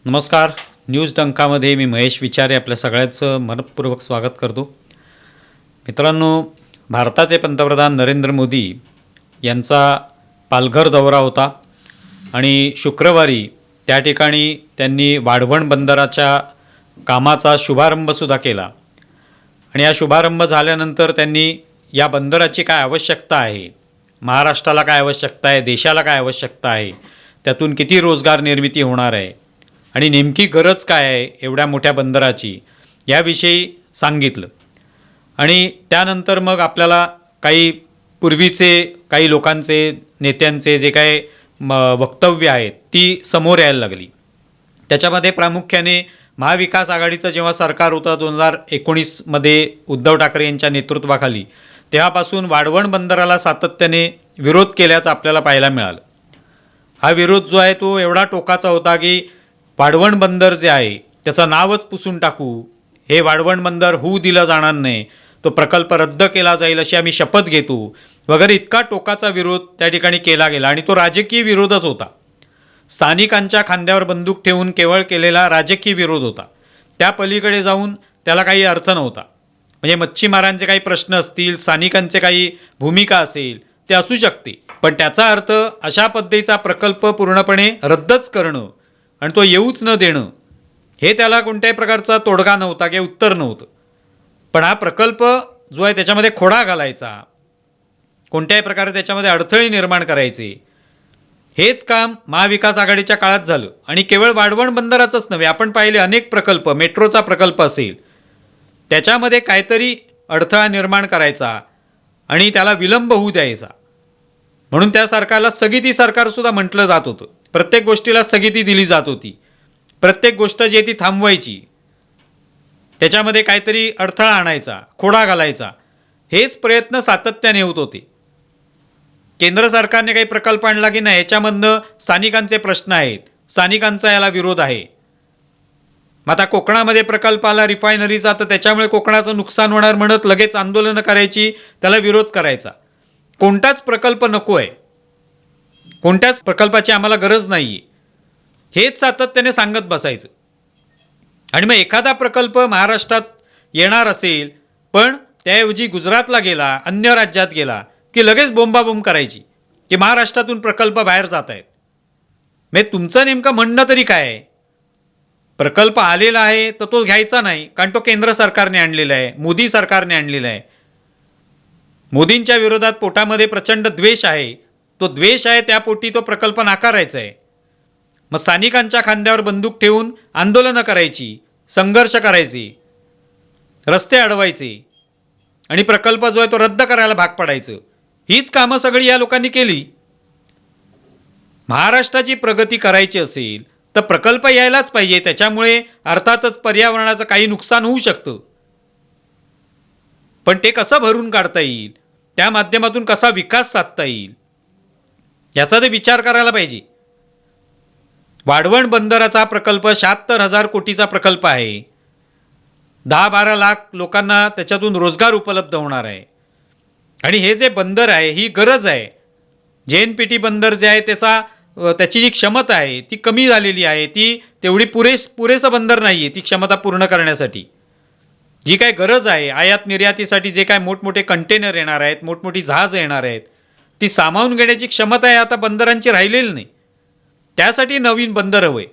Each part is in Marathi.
नमस्कार. न्यूज डंकामध्ये मी महेश विचारे आपल्या सगळ्यांचं मनपूर्वक स्वागत करतो. मित्रांनो, भारताचे पंतप्रधान नरेंद्र मोदी यांचा पालघर दौरा होता आणि शुक्रवारी त्या ठिकाणी त्यांनी वाढवण बंदराच्या कामाचा शुभारंभसुद्धा केला. आणि या शुभारंभ झाल्यानंतर त्यांनी या बंदराची काय आवश्यकता आहे, महाराष्ट्राला काय आवश्यकता आहे, देशाला काय आवश्यकता आहे, त्यातून किती रोजगार निर्मिती होणार आहे आणि नेमकी गरज काय आहे एवढ्या मोठ्या बंदराची, याविषयी सांगितलं. आणि त्यानंतर मग आपल्याला काही पूर्वीचे काही लोकांचे नेत्यांचे जे काय वक्तव्य आहेत ती समोर यायला लागली. त्याच्यामध्ये प्रामुख्याने महाविकास आघाडीचं जेव्हा सरकार होतं 2019मध्ये उद्धव ठाकरे यांच्या नेतृत्वाखाली, तेव्हापासून वाढवण बंदराला सातत्याने विरोध केल्याचं आपल्याला पाहायला मिळालं. हा विरोध जो आहे तो एवढा टोकाचा होता की वाढवण बंदर जे आहे त्याचं नावच पुसून टाकू, हे वाढवण बंदर होऊ दिलं जाणार नाही, तो प्रकल्प रद्द केला जाईल अशी आम्ही शपथ घेतो वगैरे, इतका टोकाचा विरोध त्या ठिकाणी केला गेला. आणि तो राजकीय विरोधच होता, स्थानिकांच्या खांद्यावर बंदूक ठेवून केवळ केलेला राजकीय विरोध होता. त्या पलीकडे जाऊन त्याला काही अर्थ नव्हता. म्हणजे मच्छीमारांचे काही प्रश्न असतील, स्थानिकांचे काही भूमिका असेल, ते असू शकते, पण त्याचा अर्थ अशा पद्धतीचा प्रकल्प पूर्णपणे रद्दच करणं आणि तो येऊच न देणं, हे त्याला कोणत्याही प्रकारचा तोडगा नव्हता किंवा उत्तर नव्हतं. पण हा प्रकल्प जो आहे त्याच्यामध्ये खोडा घालायचा, कोणत्याही प्रकारे त्याच्यामध्ये अडथळे निर्माण करायचे, हेच काम महाविकास आघाडीच्या काळात झालं. आणि केवळ वाढवण बंदराचंच नव्हे, आपण पाहिले अनेक प्रकल्प, मेट्रोचा प्रकल्प असेल, त्याच्यामध्ये काहीतरी अडथळा निर्माण करायचा आणि त्याला विलंब होऊ द्यायचा, म्हणून त्या सरकारला स्थगिती सरकारसुद्धा म्हटलं जात होतं. प्रत्येक गोष्टीला स्थगिती दिली जात होती, प्रत्येक गोष्ट जी आहे ती थांबवायची, त्याच्यामध्ये काहीतरी अडथळा आणायचा, खोडा घालायचा, हेच प्रयत्न सातत्याने होत होते. केंद्र सरकारने काही प्रकल्प आणला की नाही, याच्यामधनं स्थानिकांचे प्रश्न आहेत, स्थानिकांचा याला विरोध आहे. मग आता कोकणामध्ये प्रकल्प आला रिफायनरीचा, तर त्याच्यामुळे कोकणाचं नुकसान होणार म्हणत लगेच आंदोलनं करायची, त्याला विरोध करायचा. कोणताच प्रकल्प नको आहे, कोणत्याच प्रकल्पाची आम्हाला गरज नाही आहे, हेच सातत्याने सांगत बसायचं. आणि मग एखादा प्रकल्प महाराष्ट्रात येणार असेल पण त्याऐवजी गुजरातला गेला, अन्य राज्यात गेला, की लगेच बोंबाबोंब करायची की महाराष्ट्रातून प्रकल्प बाहेर जात आहेत. म्हणजे तुमचं नेमकं म्हणणं तरी काय आहे? प्रकल्प आलेला आहे तर तो घ्यायचा नाही, कारण तो केंद्र सरकारने आणलेला आहे, मोदी सरकारने आणलेला आहे. मोदींच्या विरोधात पोटामध्ये प्रचंड द्वेष आहे, तो द्वेष आहे, त्या पोटी तो प्रकल्प नाकारायचा आहे. मग स्थानिकांच्या खांद्यावर बंदूक ठेवून आंदोलनं करायची, संघर्ष करायचे, रस्ते अडवायचे आणि प्रकल्प जो आहे तो रद्द करायला भाग पडायचं. हीच कामं सगळी या लोकांनी केली. महाराष्ट्राची प्रगती करायची असेल तर प्रकल्प यायलाच पाहिजे, त्याच्यामुळे अर्थातच पर्यावरणाचं काही नुकसान होऊ शकतं, पण ते कसं भरून काढता येईल, त्या माध्यमातून कसा विकास साधता येईल, याचा ते विचार करायला पाहिजे. वाढवण बंदराचा प्रकल्प 76,000 कोटीचा प्रकल्प आहे. 10-12 लाख लोकांना त्याच्यातून रोजगार उपलब्ध होणार आहे. आणि हे जे बंदर आहे ही गरज आहे. JNPT बंदर जे आहे त्याची जी क्षमता आहे ती कमी झालेली आहे, ती तेवढी पुरेसं बंदर नाही आहे ती क्षमता पूर्ण करण्यासाठी. जी काय गरज आहे आयात निर्यातीसाठी, जे काय मोठमोठे कंटेनर येणार आहेत, मोठमोठी जहाज येणार आहेत, ती सामावून घेण्याची क्षमता आहे आता बंदरांची राहिलेली नाही. त्यासाठी नवीन बंदर हवंय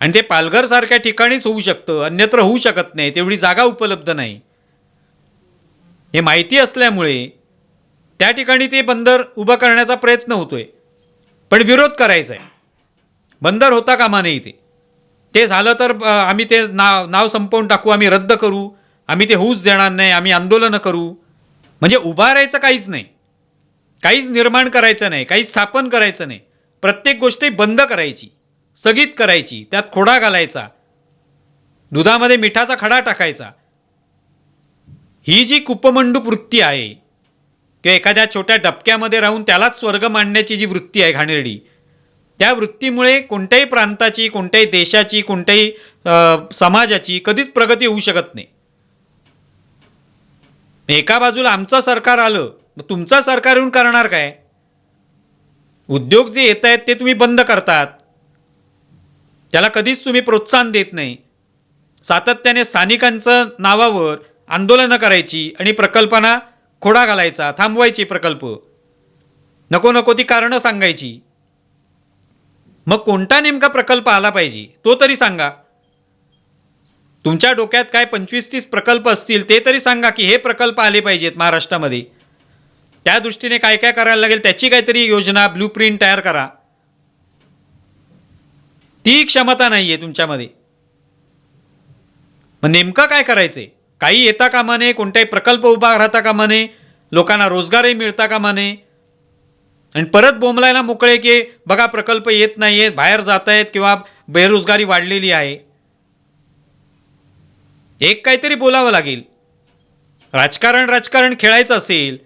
आणि ते पालघरसारख्या ठिकाणीच होऊ शकतं, अन्यत्र होऊ शकत नाही, तेवढी जागा उपलब्ध नाही. हे माहिती असल्यामुळे त्या ठिकाणी ते बंदर उभं करण्याचा प्रयत्न होतोय, पण विरोध करायचा आहे. बंदर होता कामा नाही. ते झालं तर आम्ही ते नाव संपवून टाकू, आम्ही रद्द करू, आम्ही ते होऊच देणार नाही, आम्ही आंदोलनं करू. म्हणजे उभारायचं काहीच नाही, काहीच निर्माण करायचं नाही, काही स्थापन करायचं नाही. प्रत्येक गोष्ट बंद करायची, स्थगित करायची, त्यात खोडा घालायचा, दुधामध्ये मिठाचा खडा टाकायचा. ही जी कुपमंडूप वृत्ती आहे किंवा एखाद्या छोट्या डबक्यामध्ये राहून त्यालाच स्वर्ग मांडण्याची जी वृत्ती आहे घाणेरडी, त्या वृत्तीमुळे कोणत्याही प्रांताची, कोणत्याही देशाची, कोणत्याही समाजाची कधीच प्रगती होऊ शकत नाही. एका बाजूला आमचं सरकार आलं, मग तुमचं सरकार येऊन करणार काय? उद्योग जे येत आहेत ते तुम्ही बंद करतात, त्याला कधीच तुम्ही प्रोत्साहन देत नाही. सातत्याने स्थानिकांचं नावावर आंदोलनं करायची आणि प्रकल्पांना खोडा घालायचा, थांबवायची प्रकल्प, नको नको ती कारणं सांगायची. मग कोणता नेमका प्रकल्प आला पाहिजे तो तरी सांगा. तुमच्या डोक्यात काय 25-30 प्रकल्प असतील ते तरी सांगा की हे प्रकल्प आले पाहिजेत महाराष्ट्रामध्ये. त्या दृष्टीने काय काय करायला लागेल त्याची काहीतरी योजना, ब्लूप्रिंट तयार करा. ती क्षमता नाही आहे तुमच्यामध्ये. मग नेमकं काय करायचंय? काही येता कामा नये, कोणताही प्रकल्प उभा राहता कामा नये, लोकांना रोजगारही मिळता कामा नये आणि परत बोंबलायला मोकळे की बघा प्रकल्प येत नाही आहेत, बाहेर जात आहेत किंवा बेरोजगारी वाढलेली आहे. एक काहीतरी बोलावं लागेल. राजकारण खेळायचं असेल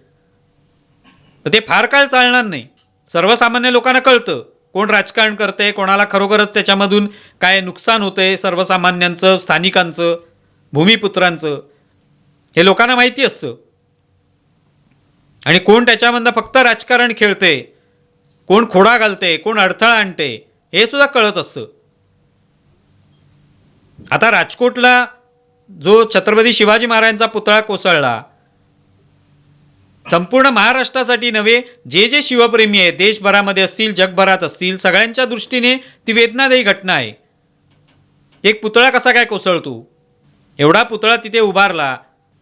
तर ते फार काळ चालणार नाही. सर्वसामान्य लोकांना कळतं कोण राजकारण करतंय, कोणाला खरोखरच त्याच्यामधून काय नुकसान होतंय, सर्वसामान्यांचं, स्थानिकांचं, भूमिपुत्रांचं, हे लोकांना माहिती असतं. आणि कोण त्याच्यामधनं फक्त राजकारण खेळते, कोण खोडा घालते, कोण अडथळा आणते, हे सुद्धा कळत असतं. आता राजकोटला जो छत्रपती शिवाजी महाराजांचा पुतळा कोसळला, संपूर्ण महाराष्ट्रासाठी नव्हे, जे जे शिवप्रेमी आहेत देशभरामध्ये असतील, जगभरात असतील, सगळ्यांच्या दृष्टीने ती वेदनादायी घटना आहे. एक पुतळा कसा काय कोसळतो? एवढा पुतळा तिथे उभारला,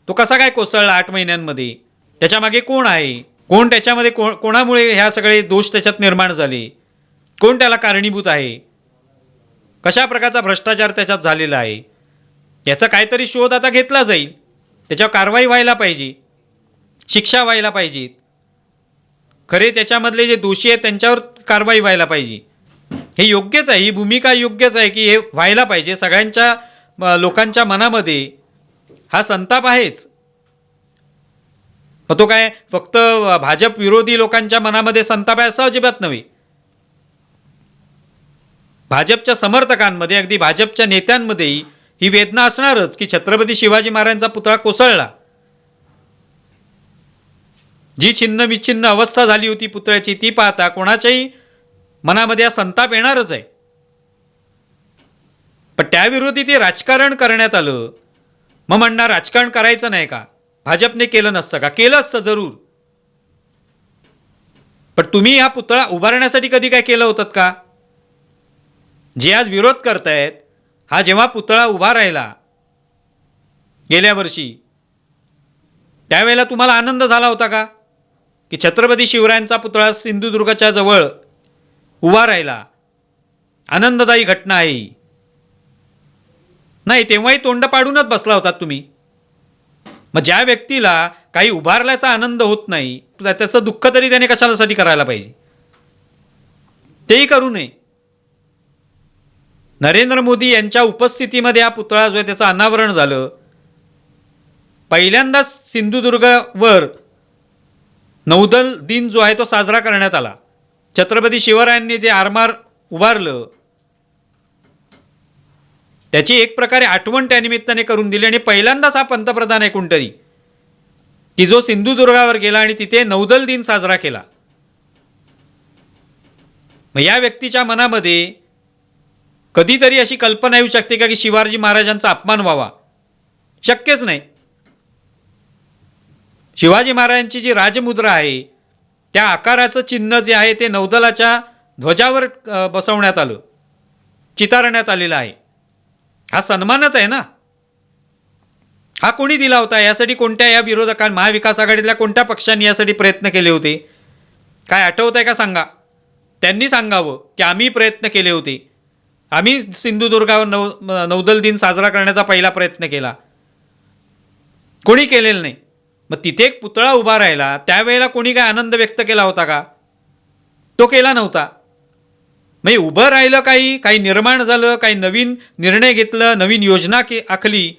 तो कसा काय कोसळला 8 महिन्यांमध्ये? त्याच्यामागे कोण आहे? कोण त्याच्यामध्ये कोणामुळे ह्या सगळे दोष त्याच्यात निर्माण झाले? कोण त्याला कारणीभूत आहे? कशा प्रकारचा भ्रष्टाचार त्याच्यात झालेला आहे? याचा काहीतरी शोध आता घेतला जाईल. त्याच्यावर कारवाई व्हायला पाहिजे, शिक्षा व्हायला पाहिजेत. खरे त्याच्यामधले जे दोषी आहेत त्यांच्यावर कारवाई व्हायला पाहिजे. हे योग्यच आहे, ही भूमिका योग्यच आहे की हे व्हायला पाहिजे. सगळ्यांच्या लोकांच्या मनामध्ये हा संताप आहेच. मग तो काय फक्त भाजप विरोधी लोकांच्या मनामध्ये संताप आहे असं अजिबात नव्हे. भाजपच्या समर्थकांमध्ये, अगदी भाजपच्या नेत्यांमध्येही ही वेदना असणारच की छत्रपती शिवाजी महाराजांचा पुतळा कोसळला. जी छिन्न विच्छिन्न अवस्था झाली होती पुतळ्याची ती पाहता कोणाच्याही मनामध्ये हा संताप येणारच आहे. पण त्याविरोधी ते राजकारण करण्यात आलं. मग म्हणणार राजकारण करायचं नाही का? भाजपने केलं नसतं का? केलं असतं जरूर. पण तुम्ही हा पुतळा उभारण्यासाठी कधी काय केलं होतं का? जे आज विरोध करतायत, हा जेव्हा पुतळा उभा राहिला गेल्या वर्षी, त्यावेळेला तुम्हाला आनंद झाला होता का की छत्रपती शिवरायांचा पुतळा सिंधुदुर्गाच्या जवळ उभा राहिला? आनंददायी घटना आहे. नाही, तेव्हाही तोंड पाडूनच बसला होतात तुम्ही. मग ज्या व्यक्तीला काही उभारल्याचा आनंद होत नाही त्याचं दुःख तरी त्याने कशासाठी करायला पाहिजे? तेही करू नये. नरेंद्र मोदी यांच्या उपस्थितीमध्ये हा पुतळा जो आहे त्याचं अनावरण झालं. पहिल्यांदाच सिंधुदुर्गावर नौदल दिन जो आहे तो साजरा करण्यात आला. छत्रपती शिवरायांनी जे आरमार उभारलं त्याची एक प्रकारे आठवण त्यानिमित्ताने करून दिली. आणि पहिल्यांदाच हा पंतप्रधान आहे कोणतरी की जो सिंधुदुर्गावर गेला आणि तिथे नौदल दिन साजरा केला. मग या व्यक्तीच्या मनामध्ये कधीतरी अशी कल्पना येऊ शकते का की शिवाजी महाराजांचा अपमान व्हावा? शक्यच नाही. शिवाजी महाराजांची जी राजमुद्रा आहे त्या आकाराचं चिन्ह जे आहे ते नौदलाच्या ध्वजावर बसवण्यात आलं, चितारण्यात आलेलं आहे. हा सन्मानच आहे ना. हा कोणी दिला होता? यासाठी कोणत्या या महाविकास आघाडीतल्या कोणत्या पक्षांनी यासाठी प्रयत्न केले होते? काय आठवत आहे का सांगा? त्यांनी सांगावं की आम्ही प्रयत्न केले होते, आम्ही सिंधुदुर्गावर नौदल दिन साजरा करण्याचा पहिला प्रयत्न केला. कोणी केलेलं नाही. मग तिथे एक पुतळा उभा राहिला, त्यावेळेला कोणी काय आनंद व्यक्त केला होता का? तो केला नव्हता. म्हणजे उभं राहिलं, काही निर्माण झालं, काही नवीन निर्णय घेतलं, नवीन योजना आखली,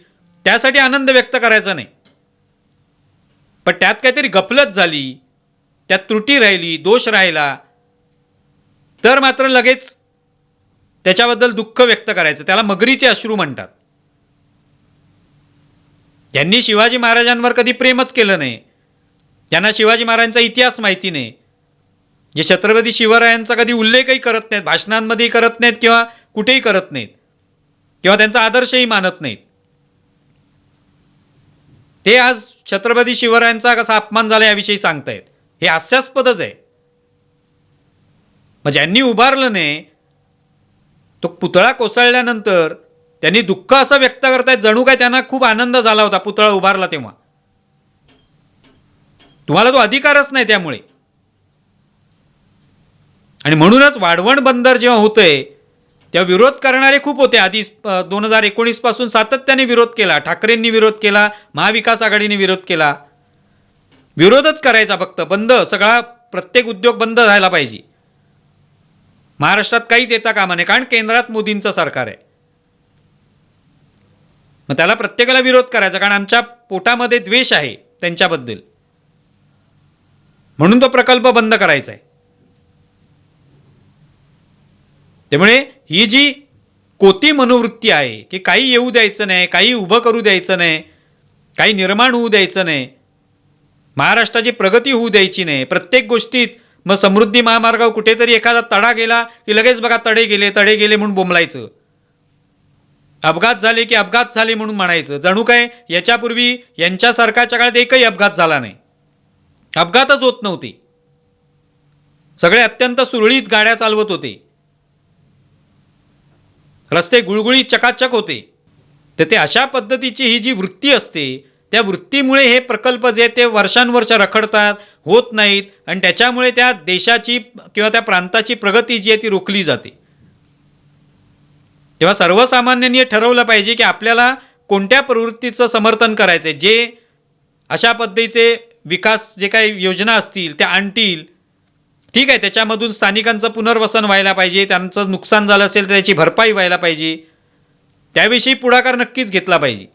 त्यासाठी आनंद व्यक्त करायचा नाही. पण त्यात काहीतरी गफलत झाली, त्यात त्रुटी राहिली, दोष राहिला, तर मात्र लगेच त्याच्याबद्दल दुःख व्यक्त करायचं. त्याला मगरीचे अश्रू म्हणतात. ज्यांनी शिवाजी महाराजांवर कधी प्रेमच केलं नाही, त्यांना शिवाजी महाराजांचा इतिहास माहिती नाही, जे छत्रपती शिवरायांचा कधी उल्लेखही करत नाहीत, भाषणांमध्येही करत नाहीत किंवा कुठेही करत नाहीत किंवा त्यांचा आदर्शही मानत नाहीत. ते आज छत्रपती शिवरायांचा कसा अपमान झाला याविषयी सांगतायत. हे हास्यास्पदच आहे. मग ज्यांनी उभारलं नाही तो पुतळा कोसळल्यानंतर त्यांनी दुःख असं व्यक्त करतायत जणू काय त्यांना खूप आनंद झाला होता पुतळा उभारला तेव्हा. तुम्हाला तो अधिकारच नाही त्यामुळे. आणि म्हणूनच वाढवण बंदर जेव्हा होतंय तेव्हा विरोध करणारे खूप होते. आधी 2019 पासून सातत्याने विरोध केला. ठाकरेंनी विरोध केला, महाविकास आघाडीने विरोध केला. विरोधच करायचा फक्त, बंद सगळा, प्रत्येक उद्योग बंद झाला पाहिजे. महाराष्ट्रात काहीच येता कामा नये कारण केंद्रात मोदींचं सरकार आहे. मग त्याला प्रत्येकाला विरोध करायचा कारण आमच्या पोटामध्ये द्वेष आहे त्यांच्याबद्दल. म्हणून तो प्रकल्प बंद करायचा आहे. त्यामुळे ही जी कोती मनोवृत्ती आहे की काही येऊ द्यायचं नाही, काही उभं करू द्यायचं नाही, काही निर्माण होऊ द्यायचं नाही, महाराष्ट्राची प्रगती होऊ द्यायची नाही, प्रत्येक गोष्टीत मग समृद्धी महामार्गावर कुठेतरी एखादा तडा गेला की लगेच बघा तडे गेले म्हणून बोंबलायचं, अपघात झाले की अपघात झाले म्हणून म्हणायचं. जणू काय याच्यापूर्वी यांच्या सरकारच्या काळात एकही अपघात झाला नाही, अपघातच होत नव्हते, सगळे अत्यंत सुरळीत गाड्या चालवत होते, रस्ते गुळगुळीत चकाचक होते. तर ते अशा पद्धतीची ही जी वृत्ती असते त्या वृत्तीमुळे हे प्रकल्प जे ते वर्षानुवर्ष रखडतात, होत नाहीत आणि त्याच्यामुळे त्या देशाची किंवा त्या प्रांताची प्रगती जी आहे ती रोखली जाते. तेव्हा सर्वसामान्यांनी ठरवलं पाहिजे की आपल्याला कोणत्या प्रवृत्तीचं समर्थन करायचं आहे. जे अशा पद्धतीचे विकास जे काही योजना असतील त्या आणतील, ठीक आहे, त्याच्यामधून स्थानिकांचं पुनर्वसन व्हायला पाहिजे, त्यांचं नुकसान झालं असेल तर त्याची भरपाई व्हायला पाहिजे, त्याविषयी पुढाकार नक्कीच घेतला पाहिजे.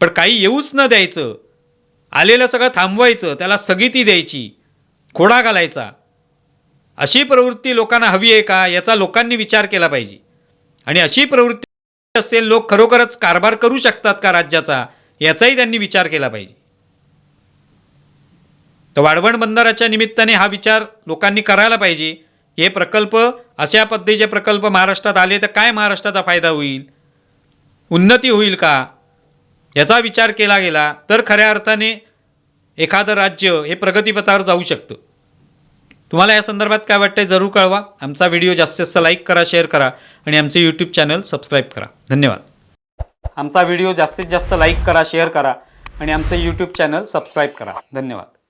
पण काही येऊच न द्यायचं, आलेलं सगळं थांबवायचं, त्याला स्थगिती द्यायची, खोडा घालायचा, अशी प्रवृत्ती लोकांना हवी आहे का याचा लोकांनी विचार केला पाहिजे. आणि अशी प्रवृत्ती असेल, लोक खरोखरच कारभार करू शकतात का राज्याचा, याचाही त्यांनी विचार केला पाहिजे. तर वाढवण बंदराच्या निमित्ताने हा विचार लोकांनी करायला पाहिजे की हे प्रकल्प, अशा पद्धतीचे प्रकल्प महाराष्ट्रात आले तर काय महाराष्ट्राचा फायदा होईल, उन्नती होईल का, याचा विचार केला गेला तर खऱ्या अर्थाने एखादं राज्य हे प्रगतीपथावर जाऊ शकतं. तुम्हाला या संदर्भात काय वाटतंय जरूर कळवा. आमचा व्हिडिओ जास्तीत जास्त लाईक करा, शेअर करा आणि आमचे यूट्यूब चॅनल सबस्क्राईब करा. धन्यवाद. आमचा व्हिडिओ जास्तीत जास्त लाईक करा, शेअर करा आणि आमचे यूट्यूब चॅनल सबस्क्राईब करा. धन्यवाद.